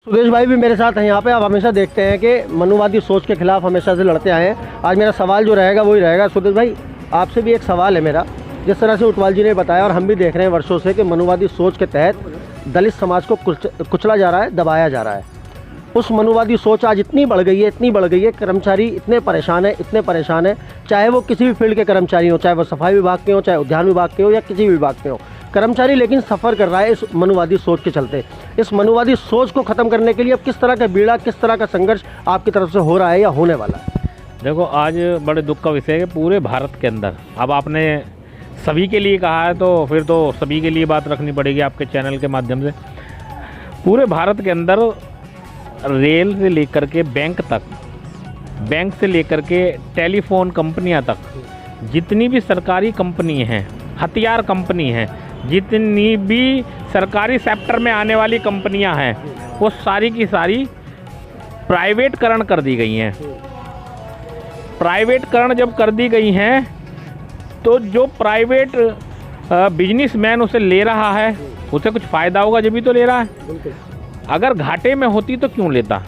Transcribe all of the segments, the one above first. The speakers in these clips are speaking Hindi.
सुदेश भाई भी मेरे साथ हैं यहाँ पे। आप हमेशा देखते हैं कि मनुवादी सोच के खिलाफ हमेशा से लड़ते आए हैं। आज मेरा सवाल जो रहेगा वही रहेगा। सुदेश भाई, आपसे भी एक सवाल है मेरा। जिस तरह से उटवाल जी ने बताया और हम भी देख रहे हैं वर्षों से कि मनुवादी सोच के तहत दलित समाज को कुचला जा रहा है, दबाया जा रहा है। उस मनुवादी सोच आज इतनी बढ़ गई है, कर्मचारी इतने परेशान हैं, चाहे वो किसी भी फील्ड के कर्मचारी हो, चाहे वो सफाई विभाग के हो, चाहे उद्यान विभाग के हो या किसी भी विभाग के हो, कर्मचारी लेकिन सफ़र कर रहा है इस मनुवादी सोच के चलते। इस मनुवादी सोच को ख़त्म करने के लिए अब किस तरह का बीड़ा, किस तरह का संघर्ष आपकी तरफ से हो रहा है या होने वाला है? देखो, आज बड़े दुख का विषय है कि पूरे भारत के अंदर, अब आपने सभी के लिए कहा है तो फिर तो सभी के लिए बात रखनी पड़ेगी आपके चैनल के माध्यम से। पूरे भारत के अंदर रेल से लेकर के बैंक तक, बैंक से लेकर के टेलीफोन कंपनियां तक, जितनी भी सरकारी कंपनी हैं, हथियार कंपनी हैं, जितनी भी सरकारी सेक्टर में आने वाली कंपनियां हैं, वो सारी की सारी प्राइवेटकरण कर दी गई हैं। प्राइवेटकरण जब कर दी गई हैं तो जो प्राइवेट बिजनेसमैन उसे ले रहा है, उसे कुछ फ़ायदा होगा जब भी तो ले रहा है। अगर घाटे में होती तो क्यों लेता।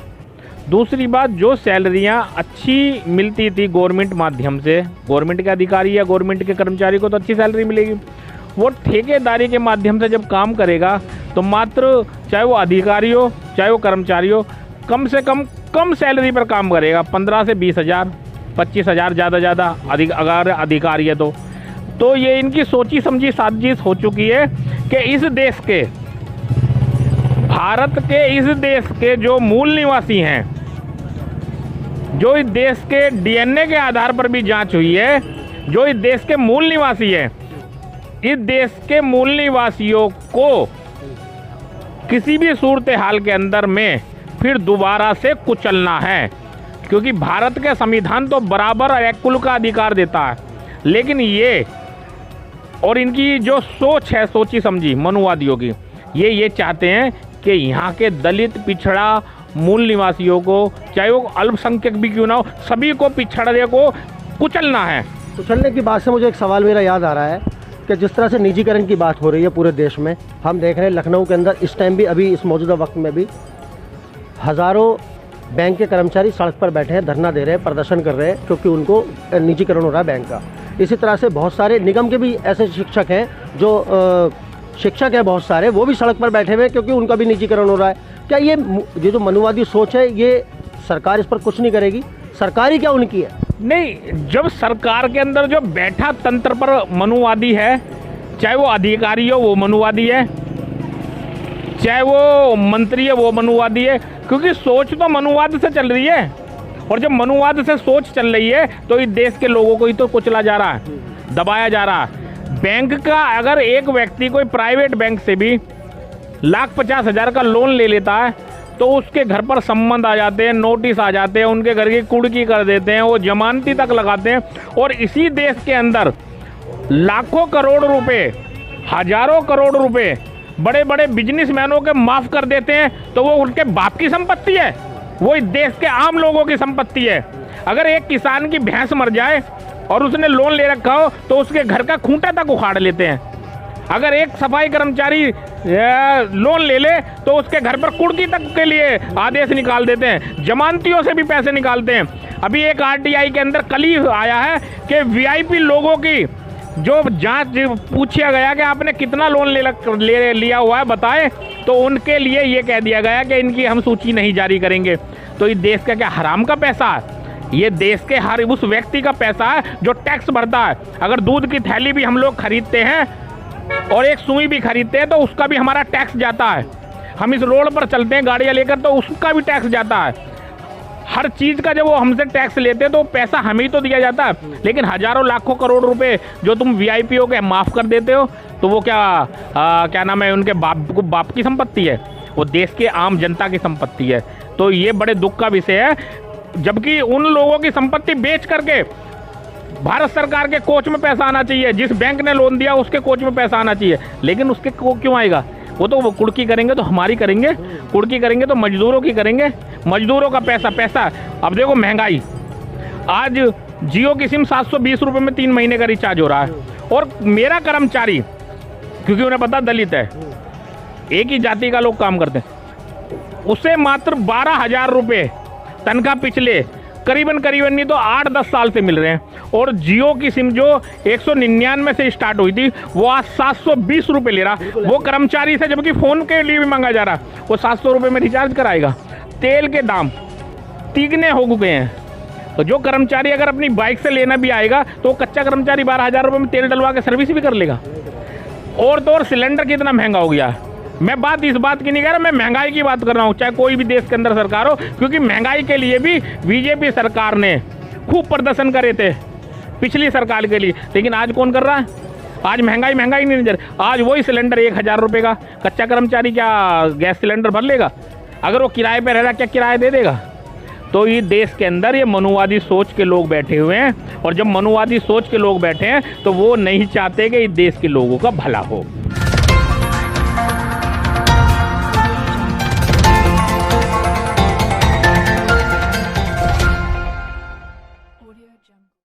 दूसरी बात, जो सैलरियां अच्छी मिलती थी गवर्नमेंट माध्यम से, गवर्नमेंट के अधिकारी या गवर्नमेंट के कर्मचारी को तो अच्छी सैलरी मिलेगी, वो ठेकेदारी के माध्यम से जब काम करेगा तो मात्र चाहे वो अधिकारी हो चाहे वो कर्मचारी हो, कम से कम सैलरी पर काम करेगा। 15 से 20 हज़ार, 25 हज़ार ज़्यादा अगर अधिकारी है तो ये इनकी सोची समझी साजिश हो चुकी है कि इस देश के, भारत के इस देश के जो मूल निवासी हैं, जो इस देश के डीएनए के आधार पर भी जांच हुई है, जो इस देश के मूल निवासी हैं, इस देश के मूल निवासियों को किसी भी सूरत हाल के अंदर में फिर दोबारा से कुचलना है। क्योंकि भारत के संविधान तो बराबर और इक्वल का अधिकार देता है, लेकिन ये और इनकी जो सोच है, सोची समझी मनुवादियों की, ये चाहते हैं कि यहाँ के दलित, पिछड़ा, मूल निवासियों को, चाहे वो अल्पसंख्यक भी क्यों ना हो, सभी को, पिछड़े को कुचलना है। कुचलने की बात से मुझे एक सवाल मेरा याद आ रहा है कि जिस तरह से निजीकरण की बात हो रही है पूरे देश में, हम देख रहे हैं लखनऊ के अंदर इस टाइम भी, अभी इस मौजूदा वक्त में भी हज़ारों बैंक के कर्मचारी सड़क पर बैठे हैं, धरना दे रहे हैं, प्रदर्शन कर रहे हैं, क्योंकि उनको निजीकरण हो रहा है बैंक का। इसी तरह से बहुत सारे निगम के भी ऐसे शिक्षक हैं, जो शिक्षक हैं बहुत सारे, वो भी सड़क पर बैठे हुए हैं क्योंकि उनका भी निजीकरण हो रहा है। क्या ये जो मनुवादी सोच है, ये सरकार इस पर कुछ नहीं करेगी? सरकार ही क्या उनकी है? नहीं, जब सरकार के अंदर जो बैठा तंत्र पर मनुवादी है, चाहे वो अधिकारी हो वो मनुवादी है, चाहे वो मंत्री है वो मनुवादी है, क्योंकि सोच तो मनुवाद से चल रही है। और जब मनुवाद से सोच चल रही है तो इस देश के लोगों को ही तो कुचला जा रहा है, दबाया जा रहा है। बैंक का अगर एक व्यक्ति कोई प्राइवेट बैंक से भी 1,50,000 का लोन ले लेता है तो उसके घर पर संबंध आ जाते हैं, नोटिस आ जाते हैं, उनके घर की कुर्की कर देते हैं, वो जमानती तक लगाते हैं। और इसी देश के अंदर लाखों करोड़ रुपए, हजारों करोड़ रुपए बड़े बड़े बिजनेसमैनों के माफ़ कर देते हैं, तो वो उनके बाप की संपत्ति है, वो इस देश के आम लोगों की संपत्ति है। अगर एक किसान की भैंस मर जाए और उसने लोन ले रखा हो तो उसके घर का खूंटा तक उखाड़ लेते हैं। अगर एक सफाई कर्मचारी लोन ले ले तो उसके घर पर कुर्की तक के लिए आदेश निकाल देते हैं, जमानतियों से भी पैसे निकालते हैं। अभी एक आरटीआई के अंदर कल ही आया है कि वीआईपी लोगों की जो जांच पूछा गया कि आपने कितना लोन ले लिया हुआ है बताएं, तो उनके लिए ये कह दिया गया कि इनकी हम सूची नहीं जारी करेंगे। तो इस देश का क्या हराम का पैसा है? ये देश के हर उस व्यक्ति का पैसा है जो टैक्स भरता है। अगर दूध की थैली भी हम लोग खरीदते हैं और एक सुई भी खरीदते हैं तो उसका भी हमारा टैक्स जाता है। हम इस रोड पर चलते हैं गाड़ियाँ लेकर तो उसका भी टैक्स जाता है। हर चीज़ का जब वो हमसे टैक्स लेते हैं तो पैसा हमें ही तो दिया जाता है। लेकिन हजारों लाखों करोड़ रुपए जो तुम वीआईपीओ के माफ़ कर देते हो तो वो क्या नाम है, उनके बाप की संपत्ति है, वो देश के आम जनता की संपत्ति है। तो ये बड़े दुख का विषय है, जबकि उन लोगों की संपत्ति बेच करके भारत सरकार के कोच में पैसा आना चाहिए, जिस बैंक ने लोन दिया उसके कोच में पैसा आना चाहिए, लेकिन उसके क्यों आएगा? वो तो वो कुर्की करेंगे तो हमारी करेंगे, कुर्की करेंगे तो मजदूरों की करेंगे, मजदूरों का पैसा। अब देखो महंगाई, आज जियो की सिम 720 रुपये में 3 महीने का रिचार्ज हो रहा है, और मेरा कर्मचारी, क्योंकि उन्हें पता दलित है, एक ही जाति का लोग काम करते हैं, उसे मात्र 12,000 रुपये तनख्वाह पिछले करीबन नहीं तो 8-10 साल से मिल रहे हैं। और जियो की सिम जो 199 से स्टार्ट हुई थी वो आज 720 रुपये ले रहा, वो कर्मचारी से, जबकि फ़ोन के लिए भी मांगा जा रहा, वो 700 रुपये में रिचार्ज कराएगा। तेल के दाम तिगने हो गए हैं, तो जो कर्मचारी अगर अपनी बाइक से लेना भी आएगा तो वो कच्चा कर्मचारी 12,000 रुपये में तेल डलवा के सर्विस भी कर लेगा। और तो और सिलेंडर कितना महंगा हो गया। मैं बात इस बात की नहीं कह रहा, मैं महंगाई की बात कर रहा हूँ, चाहे कोई भी देश के अंदर सरकार हो, क्योंकि महंगाई के लिए भी बीजेपी सरकार ने खूब प्रदर्शन करे थे पिछली सरकार के लिए, लेकिन आज कौन कर रहा है? आज महंगाई नहीं नजर। आज वही सिलेंडर 1,000 रुपये का, कच्चा कर्मचारी क्या गैस सिलेंडर भर लेगा? अगर वो किराए पर रह रहा क्या किराया दे देगा? तो ये देश के अंदर ये मनुवादी सोच के लोग बैठे हुए हैं, और जब मनुवादी सोच के लोग बैठे हैं तो वो नहीं चाहते कि इस देश के लोगों का भला हो।